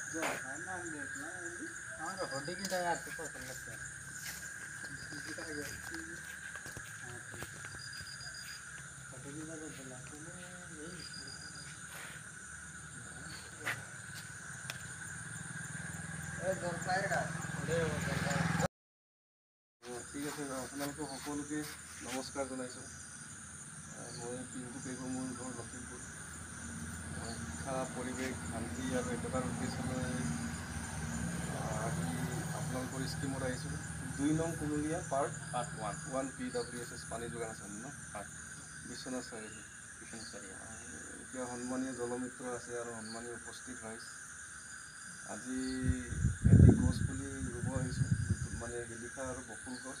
ঠিক আছে, আপোনালোকে সকলোকে নমস্কাৰ জনাইছোঁ। মই পিংকু পেগু, মোৰ ঘৰ লখিমপুৰ। শিক্ষা, পৰিৱেশ, শান্তি আৰু একতাৰ উদ্দেশ্যলৈ আজি আপোনালোকৰ স্কিমত আহিছোঁ। 2 নং কুমলীয়া পাৰ্ট 1 PWSS পানী যোগান আঁচনি ন বিশ্বনাথ চাৰিআলি। এতিয়া সন্মানীয় জলমিত্ৰ আছে আৰু সন্মানীয় উপস্থিত ৰাইজ, আজি এটি গছ পুলি ৰুব আহিছোঁ, মানে শিলিখা আৰু বকুল গছ।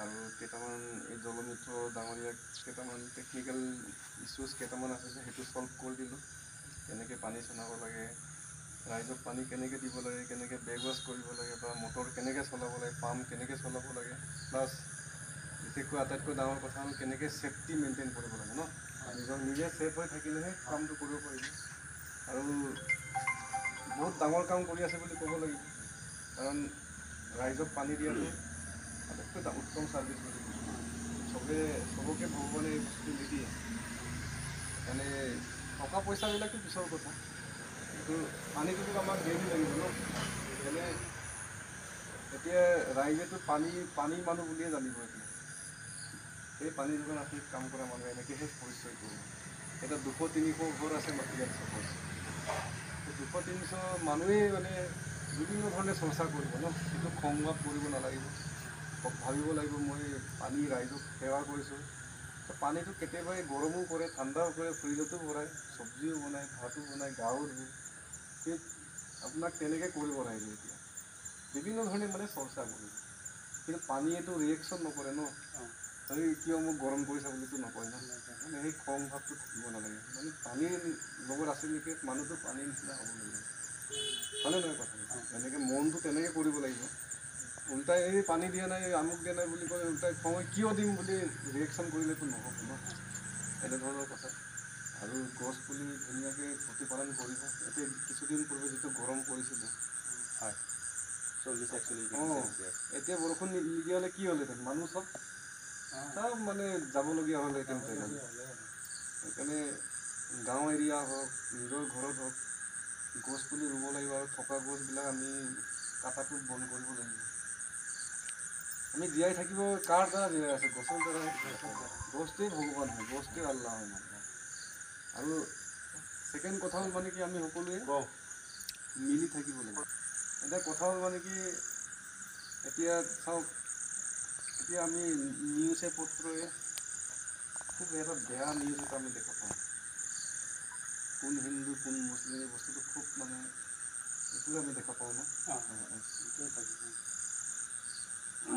আৰু কেইটামান এই জলমিত্ৰ ডাঙৰীয়াক কেইটামান টেকনিকেল ইছ্যুজ কেইটামান আছে যে সেইটো ছল্ভ কৰি দিলোঁ। কেনেকৈ পানী চলাব লাগে, ৰাইজক পানী কেনেকৈ দিব লাগে, কেনেকৈ বেকৱাছ কৰিব লাগে, বা মটৰ কেনেকৈ চলাব লাগে, পাম্প কেনেকৈ চলাব লাগে, প্লাছ বিশেষকৈ আটাইতকৈ ডাঙৰ কথা হ'ল কেনেকৈ ছেফটি মেইনটেইন কৰিব লাগে ন। নিজে ছেফ হৈ থাকিলেহে কামটো কৰিব পাৰিব। আৰু বহুত ডাঙৰ কাম কৰি আছে বুলি ক'ব লাগিব, কাৰণ ৰাইজক পানী দিয়াটো আটাইতকৈ উত্তম ছাৰ্ভিচ বুলি চবকে ভগৱানে এই বস্তু নিদিয়ে। মানে টকা পইচাবিলাকতো পিছৰ কথা, কিন্তু পানীটোতো আমাক ডেইলি লাগিব ন। যেনে এতিয়া ৰাইজেতো পানী মানুহ বুলিয়ে জানিব। এতিয়া সেই পানী যোগান আঁচনিত কাম কৰা মানুহে এনেকৈহে পৰিচয় কৰিব। এতিয়া 200-300 ঘৰ আছে মাটিয়াত চাপজ, 200-300 মানুহেই মানে বিভিন্ন ধৰণে চৰ্চা কৰিব ন। সেইটো খং ভাৱ কৰিব নালাগিব, ভাবিব লাগিব মই পানী ৰাইজক সেৱা কৰিছোঁ। পানীটো কেতিয়াবা গৰমো কৰে, ঠাণ্ডাও কৰে, ফ্ৰিজতো ভৰাই, চব্জিও বনায়, ভাতো বনায়, গাও ধুৱে। সেই আপোনাক তেনেকৈ কৰিব ৰাইজে এতিয়া বিভিন্ন ধৰণে মানে চৰ্চা কৰিব, কিন্তু পানীয়েতো ৰিয়েকশ্যন নকৰে ন। কিয় মোক গৰম কৰিছা বুলিতো নকয় ন। মানে সেই খং ভাৱটো থাকিব নালাগে, মানে পানীৰ লগত আছে নেকি মানুহটো পানীৰ নিচিনা হ'ব লাগিব, হয়নে নহয় কথাটো। এনেকৈ মনটো তেনেকৈ কৰিব লাগিব। উল্টাই এই পানী দিয়া নাই, আমুক দিয়া নাই বুলি কয়, উল্টাই খং কিয় দিম বুলি ৰিয়েকশ্যন কৰিলেতো নহ'ব ন, এনেধৰণৰ কথা। আৰু গছ পুলি ধুনীয়াকৈ প্ৰতিপালন কৰিব। এতিয়া কিছুদিন পূৰ্বে যিটো গৰম পৰিছিলে, হয় 40-41, এতিয়া বৰষুণ নিদিয়া হ'লে কি হ'লহেঁতেন, মানুহ চব মানে যাবলগীয়া হ'লহেঁতেন জেগালৈ। সেইকাৰণে গাঁও এৰিয়া হওক, নিজৰ ঘৰত হওক, গছ পুলি ৰুব লাগিব। আৰু থকা গছবিলাক আমি কাটাটো বন্ধ কৰিব লাগিব। আমি জীয়াই থাকিব কাৰ দ্বাৰা জীয়াই আছোঁ, গছৰ দ্বাৰা। গছটোৱেই ভগৱান হয়, গছটোৱেই আল্লাহ হয় মানে। আৰু ছেকেণ্ড কথা হ'ল মানে কি, আমি সকলোৱে মিলি থাকিব লাগিব। এতিয়া কথা হ'ল মানে কি, এতিয়া চাওক, এতিয়া আমি নিউজে পত্ৰই খুব এটা বেয়া নিউজ এটা আমি দেখা পাওঁ। কোন হিন্দু কোন মুছলিম এই বস্তুটো খুব মানে এইটোৱে আমি দেখা পাওঁ ন।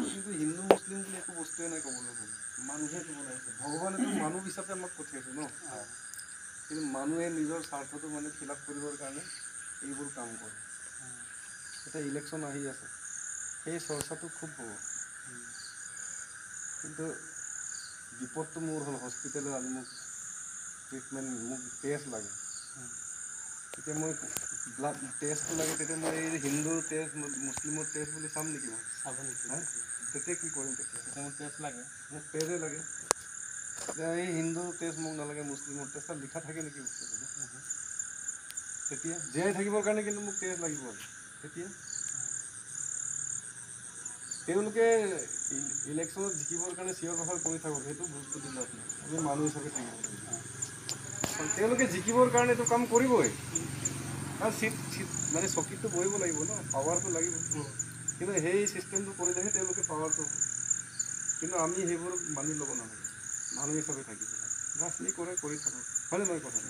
কিন্তু হিন্দু মুছলিম বুলি একো বস্তুৱে নাই ক'বলৈ গ'লে, মানুহেতো বনাইছে। ভগৱানেতো মানুহ হিচাপে আমাক পঠিয়াইছে ন, কিন্তু মানুহে নিজৰ স্বাৰ্থটো মানে ফিল আপ কৰিবৰ কাৰণে এইবোৰ কাম কৰে। এতিয়া ইলেকশ্যন আহি আছে, সেই চৰ্চাটো খুব হ'ব, কিন্তু বিপদটো মোৰ হ'ল হস্পিটেলত আজি মোক ট্ৰিটমেণ্ট, মোক টেষ্ট লাগে। এতিয়া মই ব্লাড টেষ্টটো লাগে, তেতিয়া মই এই হিন্দুৰ টেষ্ট মুছলিমৰ টেষ্ট বুলি চাম নেকি মই? চাব নেকি? তেতিয়া কি কৰিম? তেতিয়া মোক টেষ্ট লাগে, মোক তেজে লাগে। এতিয়া এই হিন্দুৰ টেষ্ট মোক নালাগে, মুছলিমৰ টেষ্ট লিখা থাকে নেকি বস্তুটো? তেতিয়া জীয়াই থাকিবৰ কাৰণে কিন্তু মোক তেজ লাগিব। তেতিয়া তেওঁলোকে ইলেকশ্যনত জিকিবৰ কাৰণে চিঞৰ বাখৰ কৰি থাকক, সেইটো বস্তু দিলে আমি মানুহ হিচাপে থাকিব লাগিব। তেওঁলোকে জিকিবৰ কাৰণে এইটো কাম কৰিবই, কাৰণ মানে চকীতটো বহিব লাগিব ন, পাৱাৰটো লাগিব। কিন্তু সেই চিষ্টেমটো কৰিলেহে তেওঁলোকে পাৱাৰটো হ'ব। কিন্তু আমি সেইবোৰ মানি ল'ব নালাগে, মানুহ হিচাপে থাকিব লাগে। যি কৰে কৰি থাকক, হয়নে নহয় কথাটো?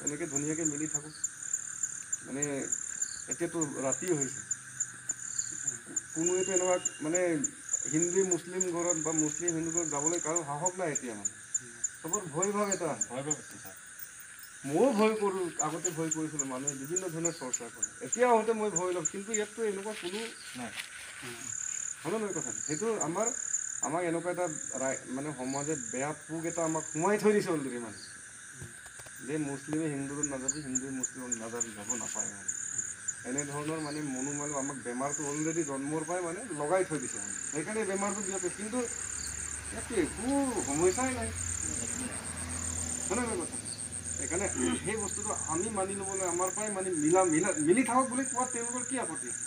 এনেকৈ ধুনীয়াকৈ মিলি থাকক। মানে এতিয়াতো ৰাতি হৈছে, কোনোৱেতো এনেকুৱা মানে হিন্দু মুছলিম ঘৰত বা মুছলিম হিন্দু ঘৰত যাবলৈ কাৰো সাহস নাই এতিয়া। মানে চবৰ ভয় ভাৱ এটা আছে। ময়ো ভয় কৰোঁ, আগতে ভয় কৰিছিলোঁ। মানুহে বিভিন্ন ধৰণৰ চৰ্চা কৰে, এতিয়া হওঁতে মই ভয় লওঁ, কিন্তু ইয়াততো এনেকুৱা কোনো নাই, হয়নে নহয় কথাটো? সেইটো আমাক এনেকুৱা এটা মানে সমাজে বেয়া পোক এটা আমাক সোমাই থৈ দিছে অলৰেডি, মানে যে মুছলিমে হিন্দুত নাযাবি, হিন্দুৱে মুছলিমত নাযাবি, যাব নাপায় মানে। এনেধৰণৰ মানে মনোমালিন্য আমাক বেমাৰটো অলৰেডি জন্মৰ পৰাই মানে লগাই থৈ দিছে মানে সেইকাৰণে বেমাৰটো বিয়পে কিন্তু ইয়াতো একো সমস্যাই নাই হয়নে নহয় কথাটো সেইকাৰণে সেই বস্তুটো আমি মানি ল'বলৈ আমাৰ পৰাই মানে মিলি থাকক বুলি কোৱাত তেওঁলোকৰ কি আপত্তি আছে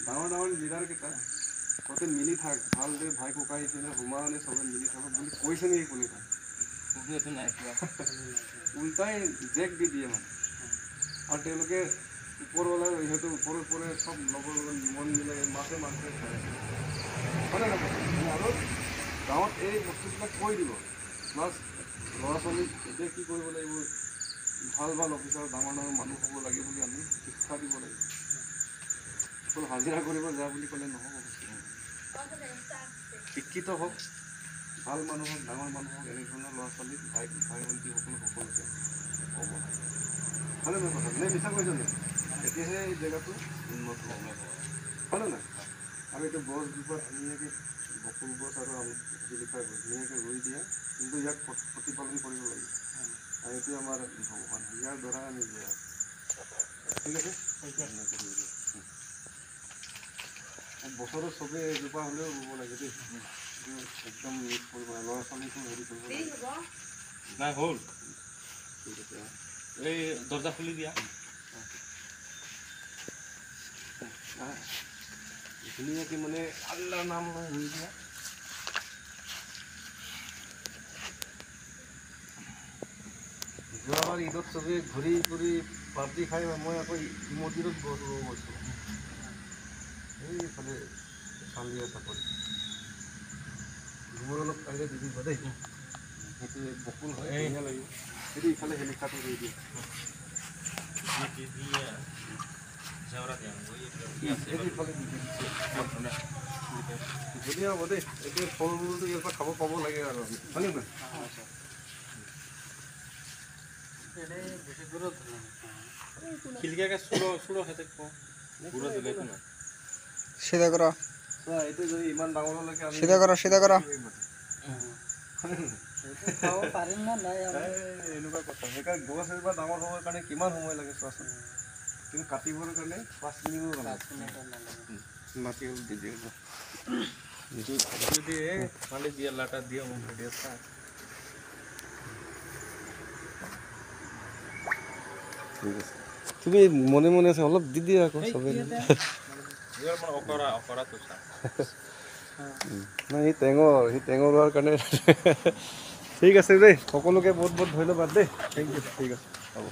ডাঙৰ ডাঙৰ লিডাৰকেইটা তহঁতে মিলি থাক ভাল দে ভাই ককাই নিচিনা সমানে চবে মিলি থাকক বুলি কৈছে নেকি কোনে তাই উল্টাই জেক দি দিয়ে মানে আৰু তেওঁলোকে ওপৰৱালা ইহঁতে ওপৰে চব লগৰ লগত মন মিলাই মাছে খাই হয়নে নহয় আৰু গাঁৱত এই বস্তুবিলাক কৈ দিব প্লাছ ল'ৰা ছোৱালীক এতিয়া কি কৰিব লাগিব ভাল অফিচাৰ ডাঙৰ মানুহ হ'ব লাগে বুলি আমি শিক্ষা দিব লাগিব অকল হাজিৰা কৰিব যা বুলি ক'লে নহ'ব শিক্ষিত হওক ভাল মানুহ হওক ডাঙৰ মানুহ হওক এনেধৰণৰ ল'ৰা ছোৱালীক ভাই ভণ্টিসকলক সকলোকে ক'ব লাগে হয়নে নহয় কথা নে মিছা কৈছে নেকি তেতিয়াহে এই জেগাটো উন্নত হ'ব হয়নে নাই আৰু এইটো গছজোপা ধুনীয়াকৈ বকুল গছ আৰু শিলিখা গছ ধুনীয়াকৈ ৰুই দিয়া কিন্তু ইয়াক প্ৰতিপালন কৰিব লাগিব আৰু এইটো আমাৰ ভগৱান ইয়াৰ দ্বাৰা আমি জীয়াই আছোঁ ঠিক আছে বছৰত চবেই এজোপা হ'লেও ৰুব লাগে দেই একদম মিছ কৰিব লাগে ল'ৰা ছোৱালীকো হেৰি কৰিব লাগে নাই হ'ল ঠিক আছে এই দৰ্জা খুলি দিয়া ধুনীয়াকৈ মানে আল্লাহৰ নাম লৈ ৰুই দিয়া যোৱাবাৰ ঈদত চবেই ঘূৰি ফুৰি পাৰ্টি খাই মই আকৌ মন্দিৰত গছ ৰুব গৈছোঁ এইফালে চান্দিয়া চাপৰি ঘুমৰ অলপ পাৰিলে দি দিবা দেই সেইটো বকুল হয় ধুনীয়া লাগিব সেইটো ইফালে শিলিখাটো ৰুই দিয়ে এইটো ইফালে দি দিয়ে ধুনীয়া হ'ব দেই এতিয়া ফল মূলটো ইয়াৰ পৰা খাব পাব লাগে আৰু আমি হয়নে নহয় খিলকিয়াকে চুলো খেতে সিধা কৰা এইটো যদি ইমান ডাঙৰলৈকে আমি সিধা কৰা এনেকুৱা কথা সেইকাৰণে গছ এজোপা ডাঙৰ হ'বৰ কাৰণে কিমান সময় লাগে চোৱাচোন কিন্তু কাটিবৰ কাৰণে 5 মিনিট মাটি অলপ দি দিয়ে যদি মালিক দিয়ে লাটা দিয়ে মোক ভিডিঅ চাই ঠিক আছে তুমি মনে আছে অলপ দি দিয়া আকৌ চবে ইয়াৰ মানে অকৰা তো চা নাই সি টেঙৰ ৰোৱাৰ কাৰণে ঠিক আছে দেই সকলোকে বহুত ধন্যবাদ দেই থেংক ইউ ঠিক আছে হ'ব